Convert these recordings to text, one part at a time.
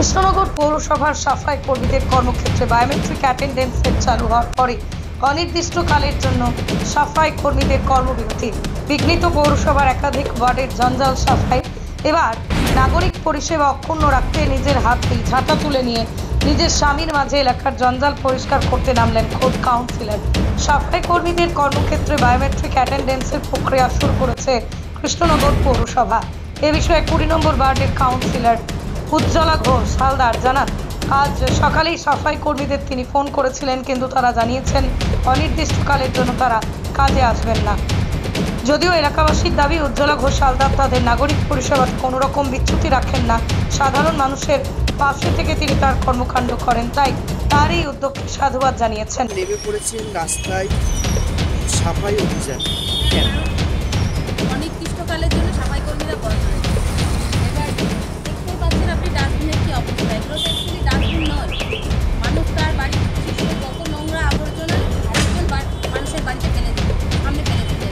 কৃষ্ণনগর পৌরসভার সাফাই কর্মীদের কর্মক্ষেত্রে বায়োমেট্রিক অ্যাটেন্ডেন্স সেট চালু হওয়ার পরে অনির্দিষ্টকালের জন্য সাফাই কর্মীদের কর্মবিরতি। বিঘ্নিত পৌরসভার একাধিক ওয়ার্ডের জঞ্জাল সাফাই। এবার নাগরিক পরিষেবা অক্ষুণ্ণ রাখতে নিজের হাতেই ঝাঁটা তুলে নিয়ে নিজের স্বামীর মাঝে এলাকার জঞ্জাল পরিষ্কার করতে নামলেন খোদ কাউন্সিলর। সাফাই কর্মীদের কর্মক্ষেত্রে বায়োমেট্রিক অ্যাটেন্ডেন্সের প্রক্রিয়া শুরু করেছে কৃষ্ণনগর পৌরসভা। এ বিষয়ে 20 নম্বর ওয়ার্ডের কাউন্সিলর উজ্জ্বলা ঘোষ হালদার জানান, আজ সকালেই সাফাই কর্মীদের তিনি ফোন করেছিলেন, কিন্তু তারা জানিয়েছেন অনির্দিষ্টকালের জন্য তারা কাজে আসবেন না। যদিও এলাকাবাসীর দাবি, উজ্জ্বলা ঘোষ হালদার তাদের নাগরিক পরিষেবাতে কোনো রকম বিচ্যুতি রাখেন না। সাধারণ মানুষের পাশে থেকে তিনি তার কর্মকাণ্ড করেন, তাই তার এই উদ্যোগকে সাধুবাদ জানিয়েছেন। নেমে পড়েছেন রাস্তায় সাফাই অভিযান। অনির্দিষ্টকালের জন্য সাফাই কর্মীরা বন্ধ রয়েছে। এবার দেখতেই পাচ্ছেন আপনি ডাস্টবিনের কি অবস্থা। এগুলো তো অ্যাকচুয়ালি ডাস্টবিন নয়। মানুষ তার বাড়ির বিশেষ যত নোংরা আবর্জনা একজন মানুষের বাড়িতে ফেলে দিচ্ছে, সামনে ফেলে দিচ্ছে।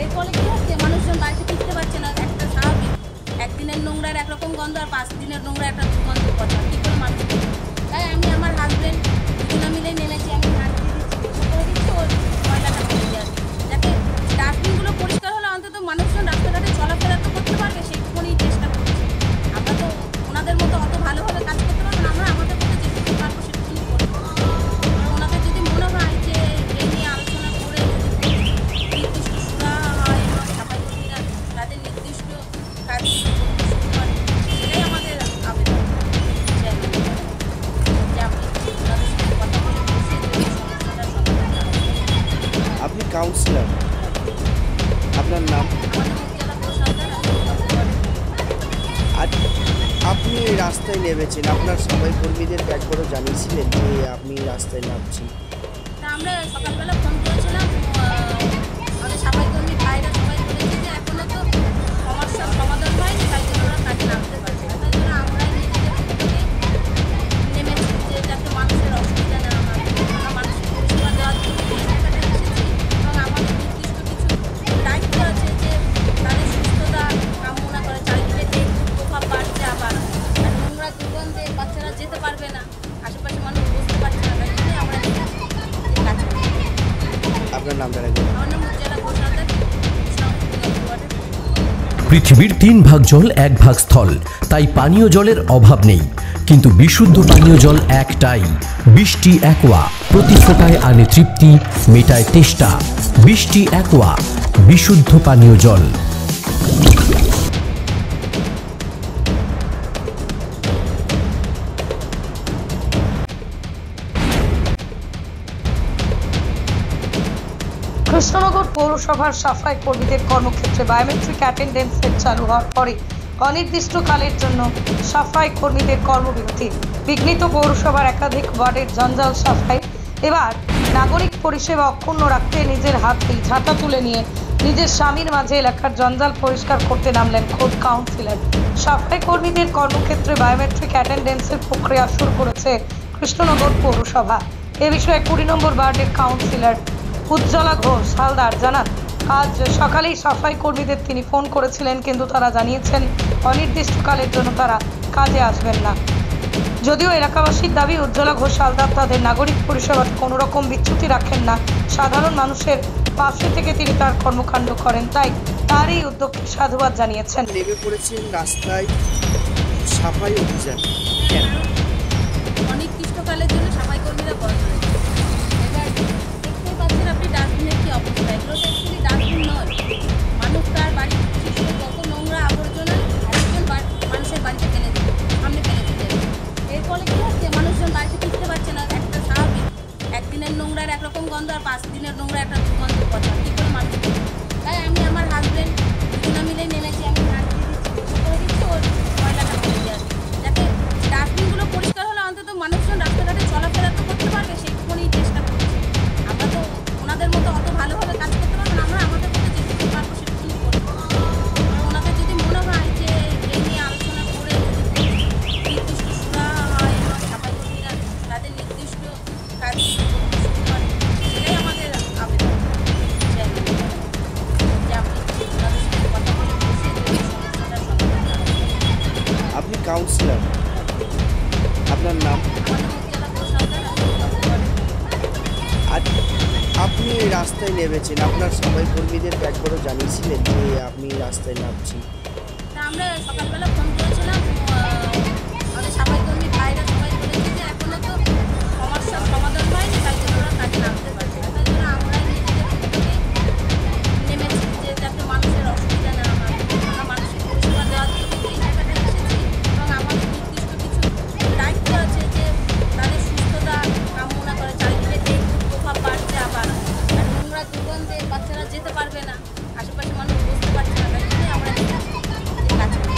এর ফলে কী হচ্ছে, মানুষজন বাড়িতে ফিরতে পারছে না। একটা স্বাভাবিক একদিনের নোংরার একরকম গন্ধ আর 5 দিনের নোংরা একটা দুর্গন্ধ কথা, কী করে মানুষ। তাই আমি আমার হাজব্যান্ড দুজনে মিলে নেমেছি। আমি হাত দিয়ে দিচ্ছি, করে দিচ্ছি, ওর ময়লাটা ফেলে দিয়ে আসি, যাতে ডাস্টবিনগুলো পরিষ্কার হলে অন্তত মানুষজন রাস্তাঘাটে চলাফেরা তো করতে পারবে, সেইটুকুনি চেষ্টা করছি। আমরা তো ওনাদের মতো অত ভালোভাবে কাজ করতে পারবো না, আমরা আমাদের মতো যেটুকু পারবো সেটুকুনি করবো। ওনাদের যদি মনে হয় যে এই নিয়ে আলোচনা করে নির্দিষ্ট সুরাহা হয় এবং সাফাই কর্মীরা তাদের নির্দিষ্ট কাজগুলো করতে শুরু করে, সেটাই আমাদের আবেদন। যে আপনি ওনাদের সাথে কথা বলে বসে যদি সমস্যাটার সমাধান করেন। আপনি কাউন্সিলর, আপনার নাম? আমাদের উজ্জ্বলা ঘোষ হালদার। আজ আপনি রাস্তায় নেমেছেন, আপনার সবাই কর্মীদের একবারও জানিয়েছিলেন যে আপনি রাস্তায় নামছেন? তা আমরা সকালবেলা ফোন করেছিলাম, আমাদের সাফাই কর্মী ভাইরা সবাই বলেছে যে এখনো তো সমস্যার সমাধান হয়নি, তাই জন্য ওরা কাজে নামতে পারছে না। তাই জন্য আমরা নিজেদের থেকে নেমেছি যে যাতে মানুষের অসুবিধা না হয়, আমরা মানুষের পরিষেবা দেওয়ার জন্য এই জায়গাটা এসেছি। এবং আমাদের নির্দিষ্ট কিছু দায়িত্ব আছে যে তাদের সুস্থতা কামনা করে। চারিদিকে যে প্রভাব বাড়ছে, আবার আর নোংরা দুর্গন্ধে বাচ্চারা যেতে পারবে না, আশেপাশে মানুষ বুঝতে পারছে না, তাই জন্যই আমরা নেমেছি যে কাজ করি। আপনার নামটা রাখবেন। আমার নাম উজ্জ্বলা ঘোষ হালদার, পৃথিবীর 3 ভাগ জল 1 ভাগ স্থল, তাই পানীয় জলের অভাব নেই। কিন্তু বিশুদ্ধ পানীয় জল একটাই, বৃষ্টি অ্যাকোয়া। প্রতি ফোঁটায় আনে তৃপ্তি, মেটায় তেষ্টা। বৃষ্টি অ্যাকোয়া, বিশুদ্ধ পানীয় জল। কৃষ্ণনগর পৌরসভার সাফাই কর্মীদের কর্মক্ষেত্রে বায়োমেট্রিক অ্যাটেন্ডেন্স সেট চালু হওয়ার পরে অনির্দিষ্টকালের জন্য সাফাই কর্মীদের কর্মবিরতি। বিঘ্নিত পৌরসভার একাধিক ওয়ার্ডের জঞ্জাল সাফাই। এবার নাগরিক পরিষেবা অক্ষুণ্ণ রাখতে নিজের হাতেই ঝাঁটা তুলে নিয়ে নিজের স্বামীর মাঝে এলাকার জঞ্জাল পরিষ্কার করতে নামলেন খোদ কাউন্সিলর। সাফাই কর্মীদের কর্মক্ষেত্রে বায়োমেট্রিক অ্যাটেন্ডেন্সের প্রক্রিয়া শুরু করেছে কৃষ্ণনগর পৌরসভা। এ বিষয়ে 20 নম্বর ওয়ার্ডের কাউন্সিলর উজ্জ্বলা ঘোষ হালদার জানান, আজ সকালেই সাফাই কর্মীদের তিনি ফোন করেছিলেন, কিন্তু তারা জানিয়েছেন অনির্দিষ্টকালের জন্য তারা কাজে আসবেন না। যদিও এলাকাবাসীর দাবি, উজ্জ্বলা ঘোষ হালদার তাদের নাগরিক পরিষেবাতে কোনো রকম বিচ্যুতি রাখেন না। সাধারণ মানুষের পাশে থেকে তিনি তার কর্মকাণ্ড করেন, তাই তার এই উদ্যোগকে সাধুবাদ জানিয়েছেন। নেমে পড়েছেন রাস্তায় সাফাই অভিযান। অনির্দিষ্টকালের জন্য সাফাই কর্মীরা বন্ধ রয়েছে। এবার দেখতেই পাচ্ছেন আপনি ডাস্টবিনের কি অবস্থা। এগুলো তো অ্যাকচুয়ালি ডাস্টবিন নয়। মানুষ তার বাড়ির বিশেষ যত নোংরা আবর্জনা একজন মানুষের বাড়িতে ফেলে দিচ্ছে, সামনে ফেলে দিচ্ছে। এর ফলে কী হচ্ছে, মানুষজন বাড়িতে ফিরতে পারছে না। একটা স্বাভাবিক একদিনের নোংরার একরকম গন্ধ আর 5 দিনের নোংরা একটা দুর্গন্ধ কথা, কী করে মানুষ। তাই আমি আমার হাজব্যান্ড দুজনে মিলে নেমেছি। আমি হাত দিয়ে দিচ্ছি, করে দিচ্ছি, ওর ময়লাটা ফেলে দিয়ে আসি, যাতে ডাস্টবিনগুলো পরিষ্কার হলে অন্তত মানুষজন রাস্তাঘাটে চলাফেরা তো করতে পারবে, সেইটুকুনি চেষ্টা করছি। আমরা তো ওনাদের মতো অত ভালোভাবে কাজ করতে পারবো না, আমরা আমাদের মতো যেটুকু পারবো সেটুকুনি করবো। ওনাদের যদি মনে হয় যে এই নিয়ে আলোচনা করে নির্দিষ্ট সুরাহা হয় এবং সাফাই কর্মীরা তাদের নির্দিষ্ট কাজগুলো করতে শুরু করে, সেটাই আমাদের আবেদন। যে আপনি ওনাদের সাথে কথা বলে বসে যদি সমস্যাটার সমাধান করেন। আপনি কাউন্সিলর, রাস্তায় নেমেছেন, আপনার সাফাই কর্মীদেরকে একবারও জানিয়েছিলেন যে আপনি রাস্তায় নামছি? তা আমরা সকালবেলা ফোন করেছিলাম, আমাদের সাফাই কর্মী ভাইরা সবাই বলেছে যে এখনো তো সমস্যার সমাধান হয়নি, তাই জন্য ওরা কাজে নামতে পারছে না। তাই জন্য আমরা নিজেদের উদ্যোগে নেমেছি যে যাতে মানুষের অসুবিধা না হয়, আমরা মানুষের পরিষেবা দেওয়ার জন্য এই জায়গাটায় এসেছি। এবং আমাদের নির্দিষ্ট কিছু দায়িত্ব আছে যে তাদের সুস্থতা কামনা করে। চারিদিকে ডেঙ্গুর প্রভাব বাড়ছে, আবার আর নোংরা দুর্গন্ধে বাচ্চারা যেতে পারবে না, আশেপাশে মানুষ বুঝতে পারছে না, তাই জন্যই আমরা এসেছি যে কাজ করি।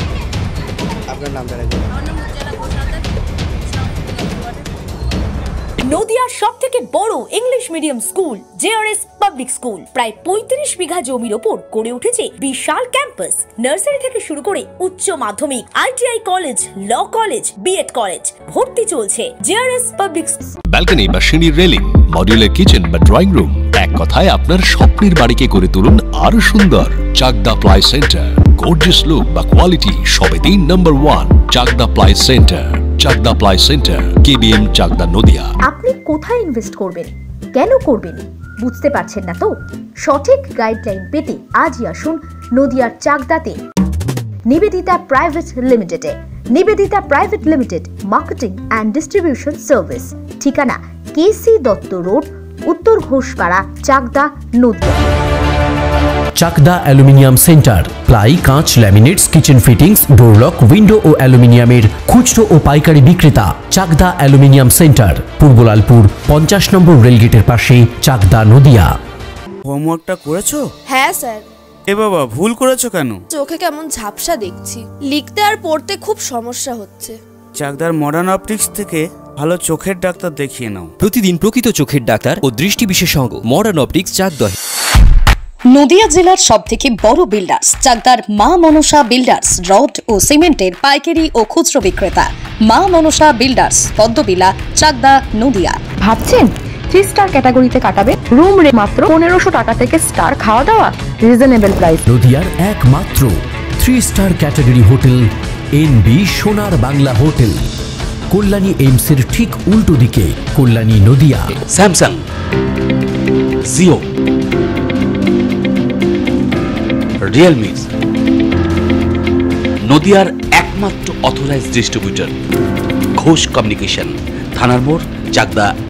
আপনার নামটা রাখবেন। আমার নাম উজ্জ্বলা ঘোষালদার, নদিয়ার সব থেকে বড় English medium school JRS public school প্রায় ৩৫ বিঘা জমির ওপর গড়ে উঠেছে বিশাল ক্যাম্পাস। নার্সারি থেকে শুরু করে উচ্চ মাধ্যমিক, ITI college, law college, BEd college, ভর্তি চলছে। জেআরএস পাবলিক ব্যালকনি বা সিঁড়ির রেলিং, মডিউলার কিচেন বা ড্রয়িং রুম, এক কথায় আপনার স্বপ্নের বাড়িকে করে তুলুন আরো সুন্দর। Chakdah ply centre, gorgeous look বা কোয়ালিটি সবে ৩ নম্বর 1 Chakdah ply centre. Chakdah ply centre, KBM, Chakdah, Nadia. আপনি কোথায় ইনভেস্ট করবেন, কেন করবেন বুঝতে পারছেন না তো? সঠিক গাইডলাইন পেতে আজই আসুন নদিয়ার চাকদাতে নিবেদিতা প্রাইভেট লিমিটেডে। Nivedita private limited, marketing and distribution service. ঠিকানা K C Dutta road, Uttar Ghoshpara, Chakdaha, Nadia. Chakdaha aluminium centre, ply, কাঁচ, laminates, kitchen fittings, door lock, window ও অ্যালুমিনিয়ামের খুচরো ও পাইকারি বিক্রেতা। Chakdaha aluminium centre, Purbalalpur 50 number রেলগেটের পাশে, চাকদা, নদিয়া। হোমওয়ার্কটা করেছো? হ্যাঁ স্যার। এ বাবা, ভুল করেছো কেন? চোখে কেমন ঝাপসা দেখছি, লিখতে আর পড়তে খুব সমস্যা হচ্ছে। চাকদার মডার্ন অপটিক্স থেকে ভালো চোখের ডাক্তার দেখিয়ে নাও। প্রতিদিন প্রকৃত চোখের ডাক্তার ও দৃষ্টি বিশেষজ্ঞ মডার্ন অপটিক্স, চাকদহ। নদিয়া জেলার সব থেকে বড় বিল্ডার্স চাকদার মা মনসা বিল্ডার্স, রড ও সিমেন্টের পাইকারি ও খুচরো বিক্রেতা। মা মনসা বিল্ডার্স, পদ্মবিলা, চাকদা, নদিয়া। ভাবছেন 3 স্টার ক্যাটাগরিতে কাটাবে? রুম রে মাত্র 1500 টাকা থেকে স্টার, খাওয়া দাওয়া রিজনেবল প্রাইস। নদিয়ার একমাত্র 3 স্টার ক্যাটাগরি হোটেল এনবি সোনার বাংলা হোটেল, কল্যাণী এইমসের ঠিক উল্টো দিকে, কল্যাণী, নদিয়া। স্যামসাং, জিও, রিয়েলমি, নদিয়ার একমাত্র অথরাইজড ডিস্ট্রিবিউটর ঘোষ কমিউনিকেশন, থানার মোড়, চাকদা,